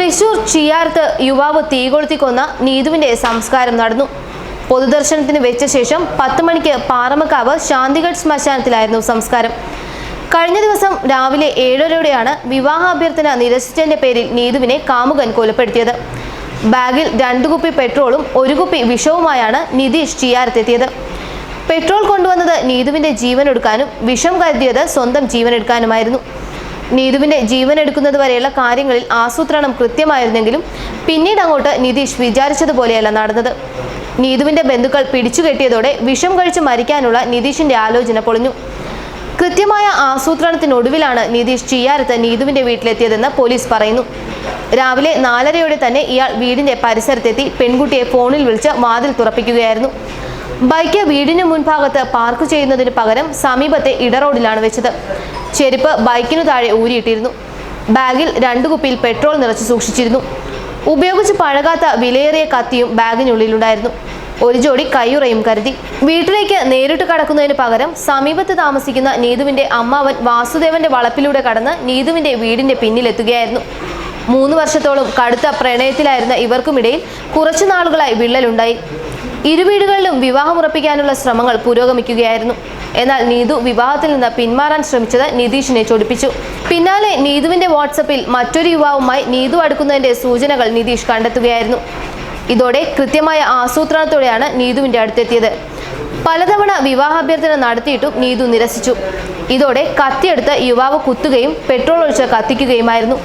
തൃശൂർ ചിയാരത്ത് യുവാവ് തീകൊളുത്തി കൊന്ന നീതുവിന്റെ സംസ്കാരം നടന്നു. പൊതുദർശനത്തിന് വെച്ച ശേഷം 10 മണിക്ക് പാറമക്കാവ് ശാന്തിഗഡ് ശ്മശാനത്തിലായിരുന്നു സംസ്കാരം. കഴിഞ്ഞ ദിവസം രാവിലെ 7:30യോടെയാണ് വിവാഹാഭ്യർത്ഥന നിരസിച്ചതിന്റെ പേരിൽ നീതുവിനെ കാമുകൻ കൊലപ്പെടുത്തിയത്. ബാഗിൽ 2 കുപ്പി പെട്രോളും 1 കുപ്പി വിഷവുമായാണ് നിതീഷ് ചിയാരത്തെത്തിയത്. പെട്രോൾ കൊണ്ടുവന്നത് നീതുവിന്റെ ജീവനെടുക്കാനും വിഷം കരുതിയത് സ്വന്തം ജീവനെടുക്കാനുമായിരുന്നു. നീതുവിന്റെ ജീവൻ എടുക്കുന്നത് വരെയുള്ള കാര്യങ്ങളിൽ ആസൂത്രണം കൃത്യമായിരുന്നെങ്കിലും പിന്നീട് അങ്ങോട്ട് നിതീഷ് വിചാരിച്ചതുപോലെയല്ല നടന്നത്. നീതുവിന്റെ ബന്ധുക്കൾ പിടിച്ചുകെട്ടിയതോടെ വിഷം കഴിച്ച് മരിക്കാനുള്ള നിതീഷിന്റെ ആലോചന പൊളിഞ്ഞു. കൃത്യമായ ആസൂത്രണത്തിനൊടുവിലാണ് നിതീഷ് ചിയാരത്ത് നീതുവിന്റെ വീട്ടിലെത്തിയതെന്ന് പോലീസ് പറയുന്നു. രാവിലെ 4:30യോടെ തന്നെ ഇയാൾ വീടിന്റെ പരിസരത്തെത്തി പെൺകുട്ടിയെ ഫോണിൽ വിളിച്ച് വാതിൽ തുറപ്പിക്കുകയായിരുന്നു. ബൈക്ക് വീടിന് മുൻഭാഗത്ത് പാർക്ക് ചെയ്യുന്നതിന് പകരം സമീപത്തെ ഇടറോഡിലാണ് വെച്ചത്. ചെരുപ്പ് ബൈക്കിനു താഴെ ഊരിയിട്ടിരുന്നു. ബാഗിൽ 2 കുപ്പിയിൽ പെട്രോൾ നിറച്ച് സൂക്ഷിച്ചിരുന്നു. ഉപയോഗിച്ച് പഴകാത്ത വിലയേറിയ കത്തിയും ബാഗിനുള്ളിലുണ്ടായിരുന്നു. 1 ജോഡി കയ്യുറയും കരുതി. വീട്ടിലേക്ക് നേരിട്ട് കടക്കുന്നതിന് പകരം സമീപത്ത് താമസിക്കുന്ന നീതുവിന്റെ അമ്മാവൻ വാസുദേവന്റെ വളപ്പിലൂടെ കടന്ന് നീതുവിന്റെ വീടിന്റെ പിന്നിലെത്തുകയായിരുന്നു. 3 വർഷത്തോളം കടുത്ത പ്രണയത്തിലായിരുന്ന ഇവർക്കുമിടയിൽ കുറച്ചു നാളുകളായി വിള്ളലുണ്ടായി. ഇരു വീടുകളിലും വിവാഹമുറപ്പിക്കാനുള്ള ശ്രമങ്ങൾ പുരോഗമിക്കുകയായിരുന്നു. എന്നാൽ നീതു വിവാഹത്തിൽ നിന്ന് പിന്മാറാൻ ശ്രമിച്ചത് നിതീഷിനെ ചൊടിപ്പിച്ചു. പിന്നാലെ നീതുവിന്റെ വാട്സപ്പിൽ മറ്റൊരു യുവാവുമായി നീതു അടുക്കുന്നതിന്റെ സൂചനകൾ നിതീഷ് കണ്ടെത്തുകയായിരുന്നു. ഇതോടെ കൃത്യമായ ആസൂത്രണത്തോടെയാണ് നീതുവിന്റെ അടുത്തെത്തിയത്. പലതവണ വിവാഹാഭ്യർത്ഥന നടത്തിയിട്ടും നീതു നിരസിച്ചു. ഇതോടെ കത്തിയെടുത്ത് യുവാവ് കുത്തുകയും പെട്രോൾ ഒഴിച്ച് കത്തിക്കുകയുമായിരുന്നു.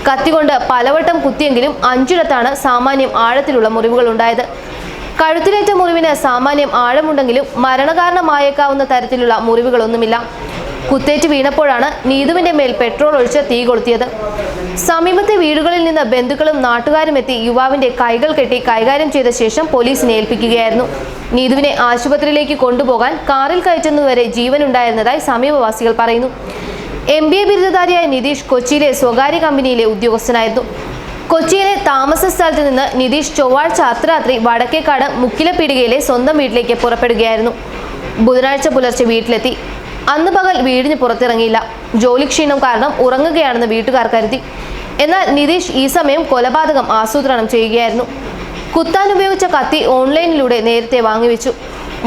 കത്തികൊണ്ട് പലവട്ടം കുത്തിയെങ്കിലും 5ഇടത്താണ് സാമാന്യം ആഴത്തിലുള്ള മുറിവുകൾ ഉണ്ടായത്. കഴുത്തിലേറ്റ മുറിവിന് സാമാന്യം ആഴമുണ്ടെങ്കിലും മരണകാരണമായേക്കാവുന്ന തരത്തിലുള്ള മുറിവുകളൊന്നുമില്ല. കുത്തേറ്റ് വീണപ്പോഴാണ് നീതുവിന്റെ മേൽ പെട്രോൾ ഒഴിച്ച് തീ കൊളുത്തിയത്. സമീപത്തെ വീടുകളിൽ നിന്ന് ബന്ധുക്കളും നാട്ടുകാരും എത്തി യുവാവിന്റെ കൈകൾ കെട്ടി കൈകാര്യം ചെയ്ത ശേഷം പോലീസിനെ ഏൽപ്പിക്കുകയായിരുന്നു. നീതുവിനെ ആശുപത്രിയിലേക്ക് കൊണ്ടുപോകാൻ കാറിൽ കയറ്റുന്നതുവരെ ജീവനുണ്ടായിരുന്നതായി സമീപവാസികൾ പറയുന്നു. MBA ബിരുദധാരിയായ നിതീഷ് കൊച്ചിയിലെ സ്വകാര്യ കമ്പനിയിലെ ഉദ്യോഗസ്ഥനായിരുന്നു. കൊച്ചിയിലെ താമസ സ്ഥലത്ത് നിന്ന് നിതീഷ് ചൊവ്വാഴ്ച അർദ്ധരാത്രി വടക്കേക്കാട് മുക്കിലപ്പീടികയിലെ സ്വന്തം വീട്ടിലേക്ക് പുറപ്പെടുകയായിരുന്നു. ബുധനാഴ്ച പുലർച്ചെ വീട്ടിലെത്തി. അന്ന് പകൽ വീടിന് പുറത്തിറങ്ങിയില്ല. ജോലിക്ഷീണം കാരണം ഉറങ്ങുകയാണെന്ന് വീട്ടുകാർ കരുതി. എന്നാൽ നിതീഷ് ഈ സമയം കൊലപാതകം ആസൂത്രണം ചെയ്യുകയായിരുന്നു. കുത്താൻ ഉപയോഗിച്ച കത്തി ഓൺലൈനിലൂടെ നേരത്തെ വാങ്ങിവെച്ചു.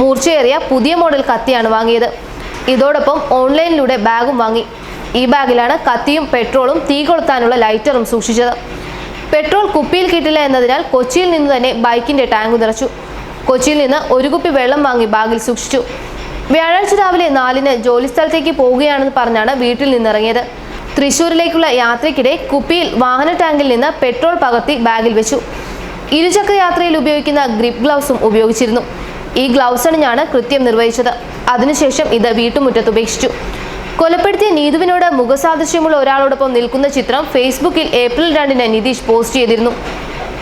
മൂർച്ചയേറിയ പുതിയ മോഡൽ കത്തിയാണ് വാങ്ങിയത്. ഇതോടൊപ്പം ഓൺലൈനിലൂടെ ബാഗും വാങ്ങി. ഈ ബാഗിലാണ് കത്തിയും പെട്രോളും തീ കൊളുത്താനുള്ള ലൈറ്ററും സൂക്ഷിച്ചത്. പെട്രോൾ കുപ്പിയിൽ കിട്ടില്ല എന്നതിനാൽ കൊച്ചിയിൽ നിന്ന് തന്നെ ബൈക്കിന്റെ ടാങ്ക് നിറച്ചു. കൊച്ചിയിൽ നിന്ന് 1 കുപ്പി വെള്ളം വാങ്ങി ബാഗിൽ സൂക്ഷിച്ചു. വ്യാഴാഴ്ച രാവിലെ 4-ന് ജോലിസ്ഥലത്തേക്ക് പോവുകയാണെന്ന് പറഞ്ഞാണ് വീട്ടിൽ നിന്നിറങ്ങിയത്. തൃശൂരിലേക്കുള്ള യാത്രയ്ക്കിടെ കുപ്പിയിൽ വാഹന ടാങ്കിൽ നിന്ന് പെട്രോൾ പകർത്തി ബാഗിൽ വെച്ചു. ഇരുചക്ര യാത്രയിൽ ഉപയോഗിക്കുന്ന ഗ്രിപ്പ് ഗ്ലൗസും ഉപയോഗിച്ചിരുന്നു. ഈ ഗ്ലൗസ് അണിഞ്ഞാണ് കൃത്യം നിർവഹിച്ചത്. അതിനുശേഷം ഇത് വീട്ടുമുറ്റത്ത് ഉപേക്ഷിച്ചു. കൊലപ്പെടുത്തിയ നീതുവിനോട് മുഖസാദൃശ്യമുള്ള ഒരാളോടൊപ്പം നിൽക്കുന്ന ചിത്രം ഫേസ്ബുക്കിൽ ഏപ്രിൽ 2-ന് നിതീഷ് പോസ്റ്റ് ചെയ്തിരുന്നു.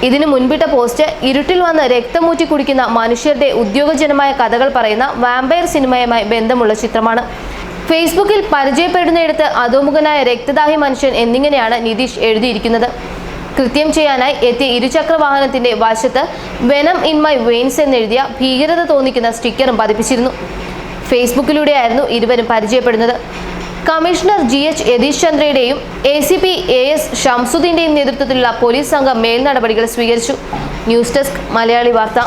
ഇതിനു മുൻപിട്ട പോസ്റ്റ് ഇരുട്ടിൽ വന്ന് രക്തമൂറ്റി കുടിക്കുന്ന മനുഷ്യരുടെ ഉദ്യോഗജനമായ കഥകൾ പറയുന്ന വാമ്പയർ സിനിമയുമായി ബന്ധമുള്ള ചിത്രമാണ്. ഫേസ്ബുക്കിൽ പരിചയപ്പെടുന്നിടത്ത് അധോമുഖനായ രക്തദാഹി മനുഷ്യൻ എന്നിങ്ങനെയാണ് നിതീഷ് എഴുതിയിരിക്കുന്നത്. കൃത്യം ചെയ്യാനായി എത്തിയ ഇരുചക്ര വാഹനത്തിന്റെ വശത്ത് വെനം ഇൻ മൈ വെയിൻസ് എന്നെഴുതിയ ഭീകരത തോന്നിക്കുന്ന സ്റ്റിക്കറും പതിപ്പിച്ചിരുന്നു. ഫേസ്ബുക്കിലൂടെയായിരുന്നു ഇരുവരും പരിചയപ്പെടുന്നത്. കമ്മീഷണർ GH യതീഷ് ചന്ദ്രയുടെയും ACP AS ഷംസുദ്ദീന്റെയും നേതൃത്വത്തിലുള്ള പോലീസ് സംഘം മേൽനടപടികൾ സ്വീകരിച്ചു. ന്യൂസ് ഡെസ്ക് മലയാളി വാർത്ത.